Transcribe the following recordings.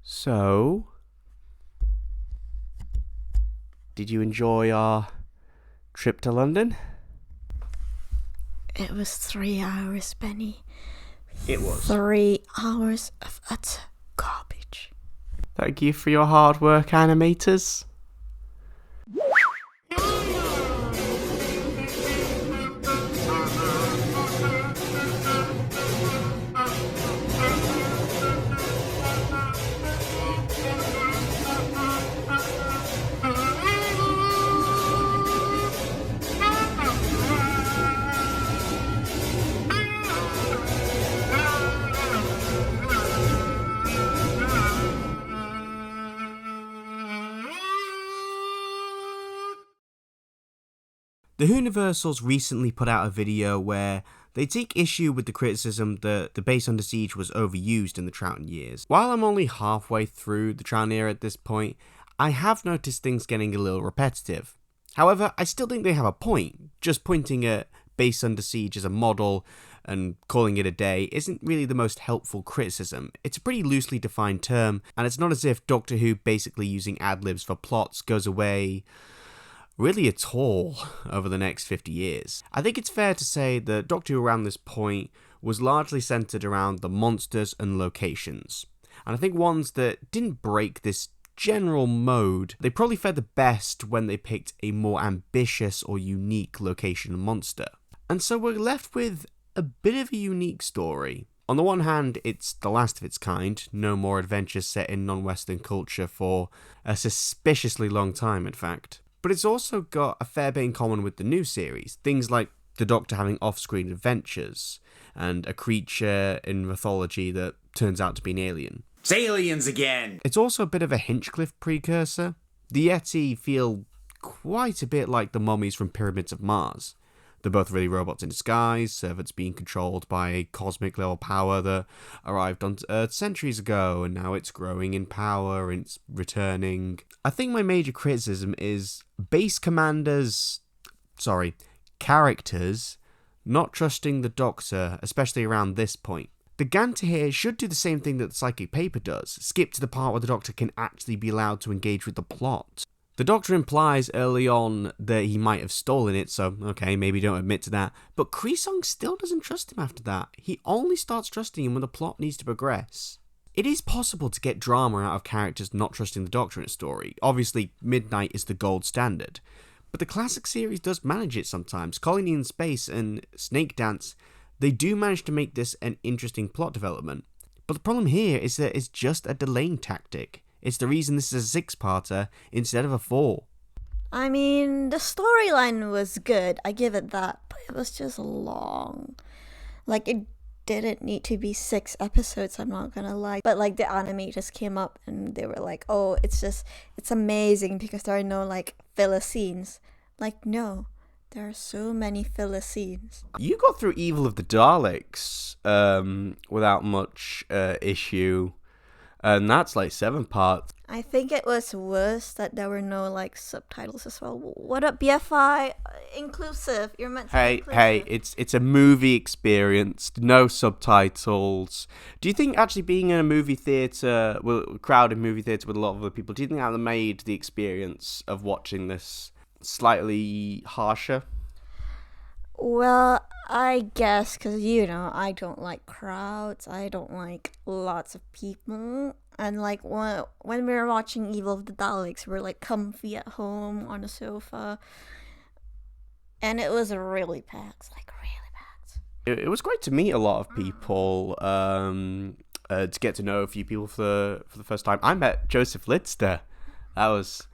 So, did you enjoy our trip to London? It was 3 hours, Benny. It was. 3 hours of utter garbage. Thank you for your hard work, animators. The Universals recently put out a video where they take issue with the criticism that the base Under Siege was overused in the Troughton years. While I'm only halfway through the Troughton era at this point, I have noticed things getting a little repetitive. However, I still think they have a point. Just pointing at base Under Siege as a model and calling it a day isn't really the most helpful criticism. It's a pretty loosely defined term, and it's not as if Doctor Who basically using ad-libs for plots goes away really at all over the next 50 years. I think it's fair to say that Doctor Who around this point was largely centered around the monsters and locations. And I think ones that didn't break this general mode, they probably fared the best when they picked a more ambitious or unique location and monster. And so we're left with a bit of a unique story. On the one hand, it's the last of its kind, no more adventures set in non-Western culture for a suspiciously long time, in fact. But it's also got a fair bit in common with the new series, things like the Doctor having off-screen adventures, and a creature in mythology that turns out to be an alien. It's aliens again! It's also a bit of a Hinchcliffe precursor. The Yeti feel quite a bit like the mummies from Pyramids of Mars. They're both really robots in disguise, servants being controlled by a cosmic level power that arrived on Earth centuries ago, and now it's growing in power and it's returning. I think my major criticism is characters not trusting the Doctor, especially around this point. The Ganter here should do the same thing that the Psychic Paper does, skip to the part where the Doctor can actually be allowed to engage with the plot. The Doctor implies early on that he might have stolen it, so okay, maybe don't admit to that, but Kreesong still doesn't trust him after that. He only starts trusting him when the plot needs to progress. It is possible to get drama out of characters not trusting the Doctor in a story. Obviously, Midnight is the gold standard. But the classic series does manage it sometimes. Colony in Space and Snake Dance, they do manage to make this an interesting plot development. But the problem here is that it's just a delaying tactic. It's the reason this is a 6-parter instead of a 4. I mean, the storyline was good, I give it that, but it was just long. Like, it didn't need to be 6 episodes, I'm not gonna lie. But like, the animators came up and they were like, oh, it's amazing because there are no like filler scenes. Like, no, there are so many filler scenes. You got through Evil of the Daleks without much issue, and that's like 7 parts. I think it was worse that there were no like subtitles as well. What up, BFI? Inclusive. You're meant to be inclusive. Hey, it's a movie experience, no subtitles. Do you think actually being in a movie theatre, a crowded movie theatre with a lot of other people, do you think that made the experience of watching this slightly harsher? Well, I guess because, I don't like crowds. I don't like lots of people. And like when we were watching Evil of the Daleks, we were like comfy at home on the sofa. And it was really packed, It was great to meet a lot of people, to get to know a few people for the first time. I met Joseph Lidster. That was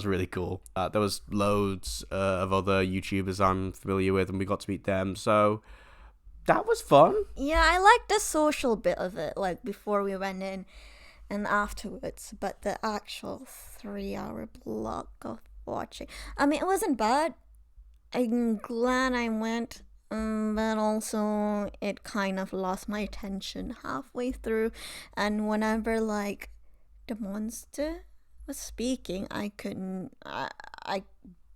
really cool. There was loads of other YouTubers I'm familiar with, and we got to meet them. So that was fun. Yeah, I liked the social bit of it, like before we went in and afterwards. But the actual 3-hour block of watching, I mean, it wasn't bad. I'm glad I went, but also it kind of lost my attention halfway through. And whenever like the monster was speaking, I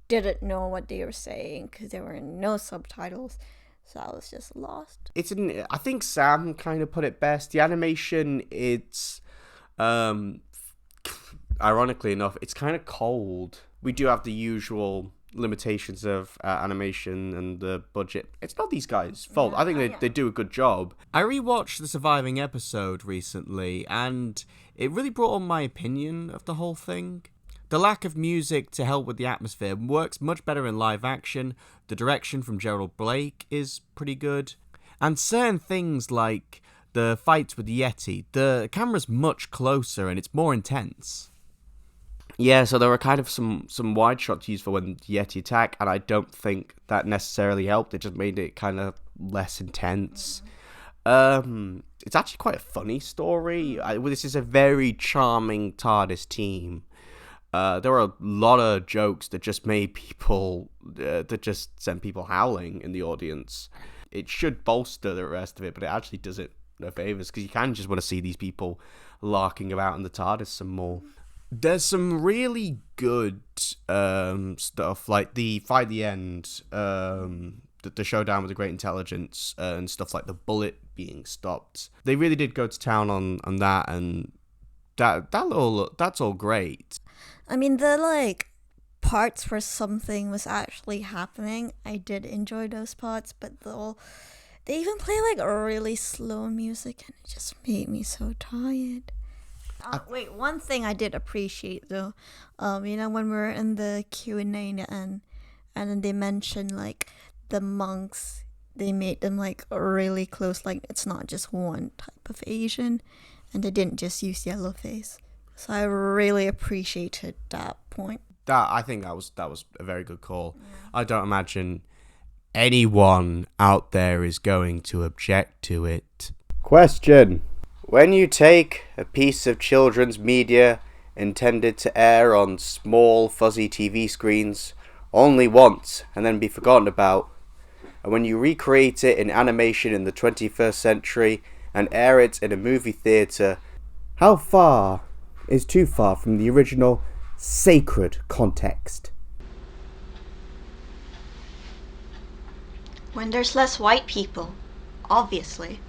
didn't know what they were saying because there were no subtitles, so I was just lost. I think Sam kind of put it best. The animation, it's Ironically enough, it's kind of cold. We do have the usual limitations of animation and the budget. It's not these guys' fault. I think they do a good job. I rewatched the surviving episode recently, and it really brought on my opinion of the whole thing. The lack of music to help with the atmosphere works much better in live action. The direction from Gerald Blake is pretty good. And certain things like the fights with the Yeti, the camera's much closer and it's more intense. Yeah, so there were kind of some wide shots used for when the Yeti attack, and I don't think that necessarily helped. It just made it kind of less intense. It's actually quite a funny story. This is a very charming TARDIS team. There were a lot of jokes that just made people, that just sent people howling in the audience. It should bolster the rest of it, but it actually does it no favors, because you kind of just want to see these people larking about in the TARDIS some more. There's some really good stuff, like the fight at the end, the showdown with the Great Intelligence, and stuff like the bullet being stopped. They really did go to town on that, and that's all great. I mean, the like parts where something was actually happening, I did enjoy those parts, but they even play like really slow music, and it just made me so tired. Wait, one thing I did appreciate though, when we were in the Q&A and then they mentioned like the monks, they made them like really close, like it's not just one type of Asian, and they didn't just use yellow face. So I really appreciated that point. I think that was a very good call. Yeah. I don't imagine anyone out there is going to object to it. Question. When you take a piece of children's media intended to air on small fuzzy TV screens only once and then be forgotten about, and when you recreate it in animation in the 21st century and air it in a movie theatre, how far is too far from the original sacred context? When there's less white people, obviously.